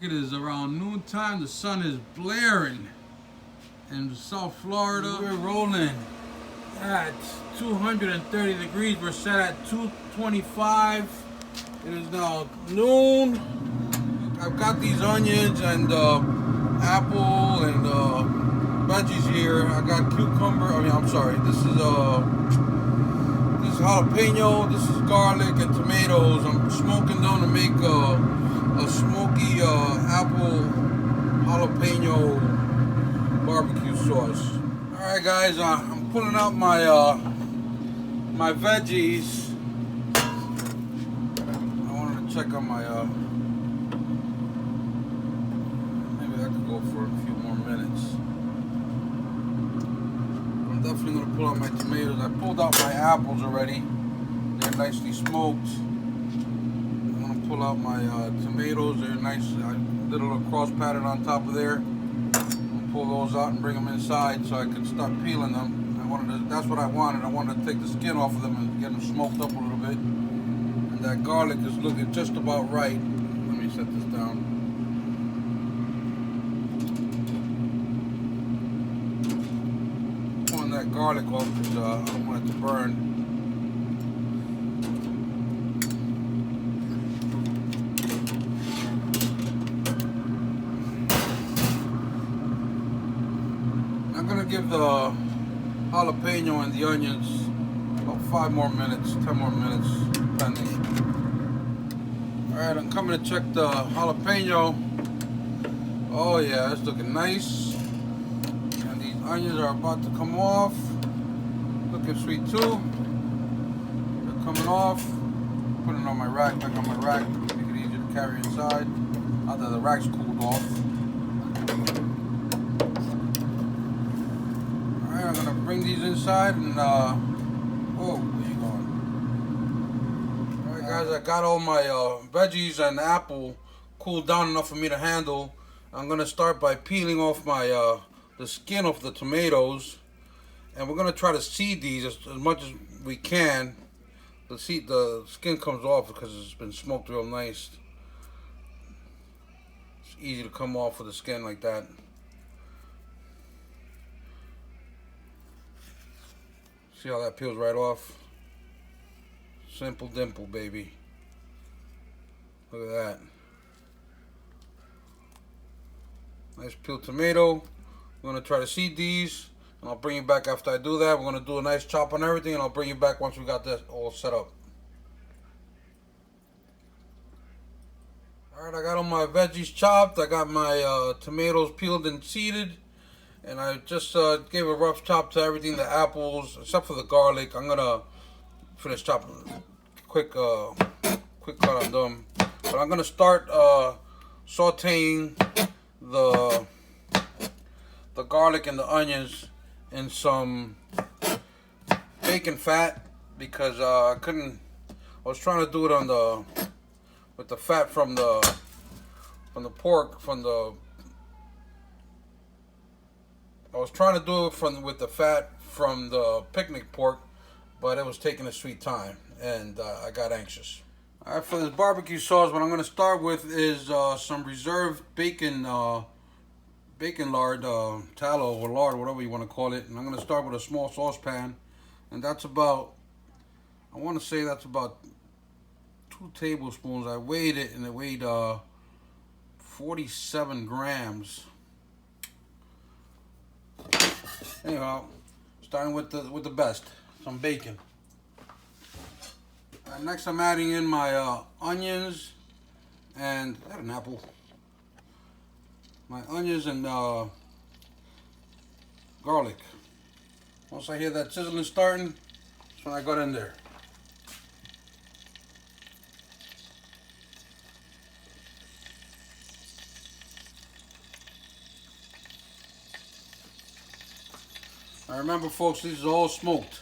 It is around noontime. The sun is blaring in South Florida. We're rolling at 230 degrees. We're set at 225. It is now noon. I've got these onions and apple and veggies here. I got cucumber. I'm sorry. This is jalapeno. This is garlic and tomatoes. I'm smoking them to make a smoky apple jalapeno barbecue sauce. All right, guys. I'm pulling out my my veggies. I wanted to check on my maybe I could go for a few more minutes. I'm definitely gonna pull out my tomatoes. I pulled out my apples already. They're nicely smoked. I'm gonna pull out my tomatoes. They're nice. I did a little cross pattern on top of there. I'm gonna pull those out and bring them inside so I can start peeling them. That's what I wanted. I wanted to take the skin off of them and get them smoked up a little bit. And that garlic is looking just about right. Let me set this down. Pulling that garlic off because I don't want it to burn. I'm gonna give the jalapeno and the onions about 5 more minutes, 10 more minutes, depending. Alright, I'm coming to check the jalapeno. Oh yeah, it's looking nice. And these onions are about to come off. Looking sweet too. They're coming off. Putting it on my rack, back on my rack. Make it easier to carry inside. Now that the rack's cooled off. I'm gonna bring these inside and whoa, where you going? Alright guys, I got all my veggies and apple cooled down enough for me to handle. I'm gonna start by peeling off my the skin off the tomatoes, and we're gonna try to seed these as much as we can. The skin comes off because it's been smoked real nice. It's easy to come off with the skin like that. See how that peels right off? Simple dimple, baby. Look at that. Nice peeled tomato. We're gonna try to seed these, and I'll bring you back after I do that. We're gonna do a nice chop on everything, and I'll bring you back once we got this all set up. Alright, I got all my veggies chopped. I got my tomatoes peeled and seeded. And I just gave a rough chop to everything, the apples, except for the garlic. I'm gonna finish chopping, quick cut on them. But I'm gonna start sauteing the garlic and the onions in some bacon fat because I was trying to do it on with the fat from the pork I was trying to do it with the fat from the picnic pork, but it was taking a sweet time, and I got anxious. All right, for this barbecue sauce, what I'm going to start with is some reserved bacon lard, tallow or lard, whatever you want to call it. And I'm going to start with a small saucepan, and that's about, I want to say that's about 2 tablespoons. I weighed it, and it weighed 47 grams. Anyhow, starting with the best, some bacon. Next, I'm adding in my onions and an apple. My onions and garlic. Once I hear that sizzling starting, that's when I got in there. Now remember, folks, this is all smoked.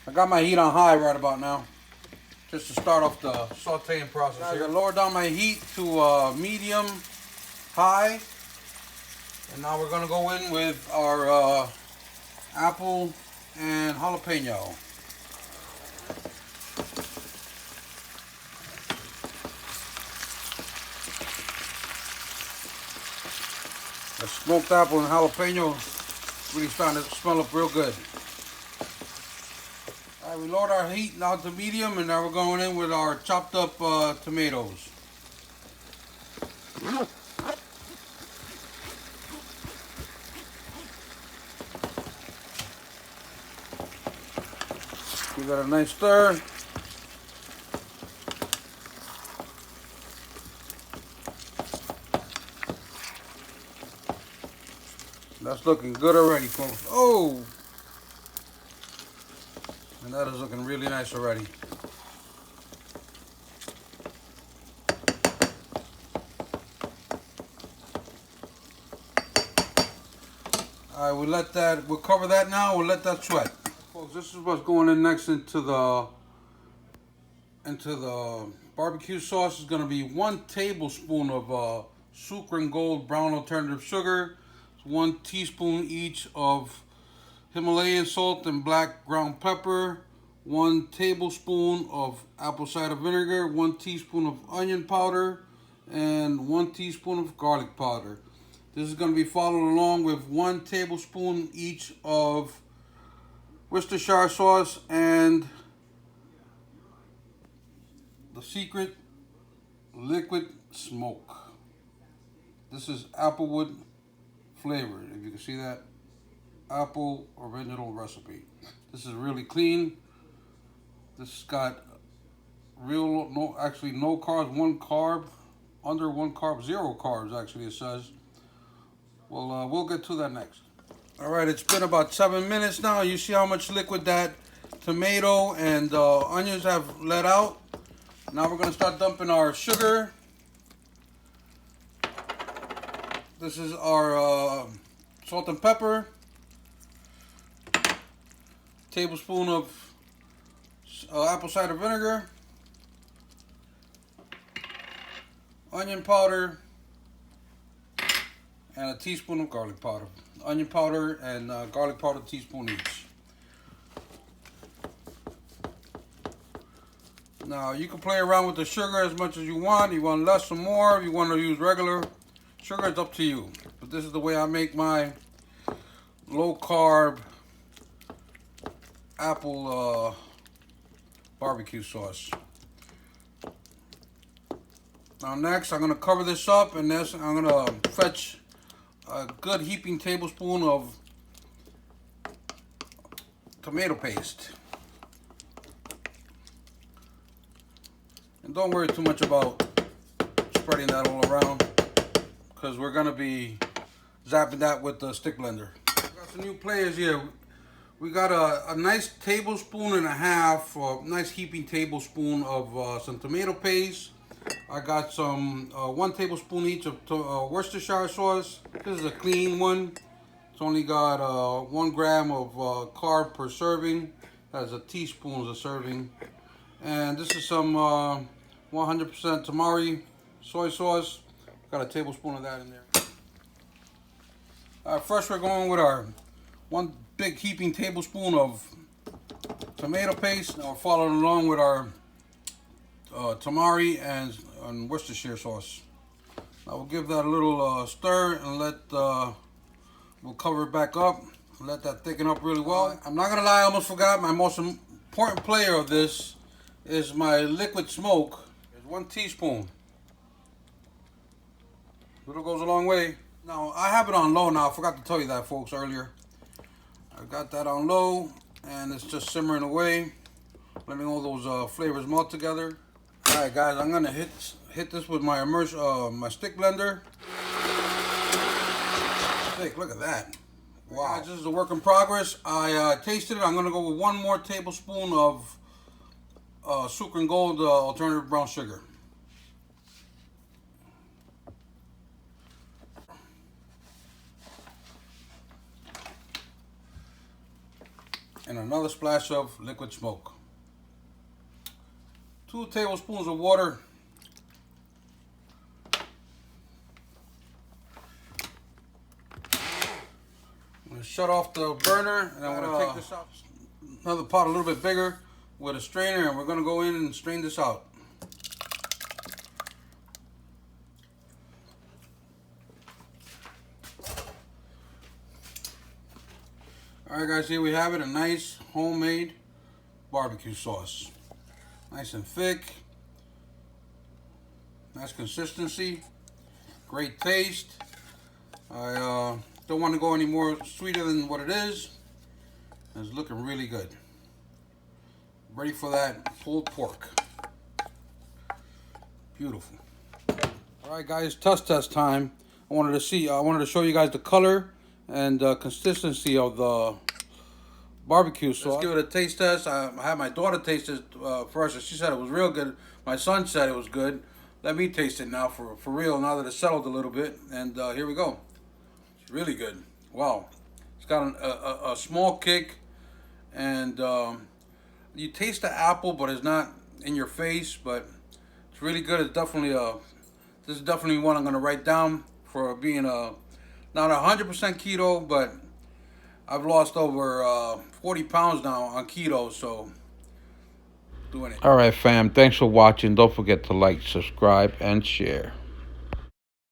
I got my heat on high right about now, just to start off the sauteing process. I'm gonna lower down my heat to medium high, And now we're gonna go in with our apple and jalapeno. The smoked apple and jalapeno really starting to smell up real good. Alright, we lowered our heat now to medium, and now we're going in with our chopped up tomatoes. Give that a nice stir. That's looking good already, folks. Oh! And that is looking really nice already. Alright, we'll cover that now, we'll let that sweat. Folks, this is what's going in next into the barbecue sauce. Is going to be 1 tablespoon of Sucre and Gold brown alternative sugar, 1 teaspoon each of Himalayan salt and black ground pepper, 1 tablespoon of apple cider vinegar, 1 teaspoon of onion powder, and 1 teaspoon of garlic powder. This is going to be followed along with 1 tablespoon each of Worcestershire sauce and the secret liquid smoke. This is applewood flavored. If you can see that, apple original recipe. This is really clean. This has got no carbs, 1 carb, under 1 carb, 0 carbs actually it says. Well, we'll get to that next. All right, it's been about 7 minutes now. You see how much liquid that tomato and onions have let out. Now we're gonna start dumping our sugar. This is our salt and pepper. Tablespoon of apple cider vinegar. Onion powder. And a teaspoon of garlic powder. Onion powder and garlic powder, teaspoon each. Now you can play around with the sugar as much as you want. You want less or more. If you want to use regular sugar, it's up to you. But this is the way I make my low carb apple barbecue sauce. Now next I'm going to cover this up, and this I'm going to fetch a good heaping tablespoon of tomato paste. And don't worry too much about spreading that all around, because we're going to be zapping that with the stick blender. Got some new players here. We got a nice tablespoon and a half, nice heaping tablespoon of some tomato paste. I got some 1 tablespoon each of Worcestershire sauce. This is a clean one. It's only got 1 gram of carb per serving. That's a teaspoon a serving. And this is some 100% tamari soy sauce. Got a tablespoon of that in there. First we're going with our 1 big heaping tablespoon of tomato paste. Now we're following along with our tamari and Worcestershire sauce. Now we'll give that a little stir and we'll cover it back up and let that thicken up really well. I'm not gonna lie, I almost forgot my most important player of this is my liquid smoke. There's 1 teaspoon. Little goes a long way. Now I have it on low now. I forgot to tell you that, folks, earlier. I got that on low and it's just simmering away, letting all those flavors melt together. All right, guys, I'm gonna hit this with my my stick blender. Look at that! Wow, guys, this is a work in progress. I tasted it. I'm gonna go with 1 more tablespoon of Sucre and Gold alternative brown sugar. And another splash of liquid smoke. 2 tablespoons of water. shut off the burner, and I'm gonna take this out. Another pot a little bit bigger with a strainer, and we're gonna go in and strain this out. Alright guys, here we have it, a nice homemade barbecue sauce. Nice and thick. Nice consistency. Great taste. I don't want to go any more sweeter than what it is. It's looking really good. Ready for that pulled pork. Beautiful. Alright guys, test time. I wanted to show you guys the color and consistency of the barbecue sauce. Let's give it a taste test. I had my daughter taste it first, and she said it was real good. My son said it was good. Let me taste it now for real, now that it's settled a little bit. And here we go. It's really good. Wow. It's got a small kick, and you taste the apple, but it's not in your face, but it's really good. It's definitely this is definitely one I'm going to write down for being not 100% keto, but I've lost over 40 pounds now on keto, so doing it. All right, fam. Thanks for watching. Don't forget to like, subscribe, and share.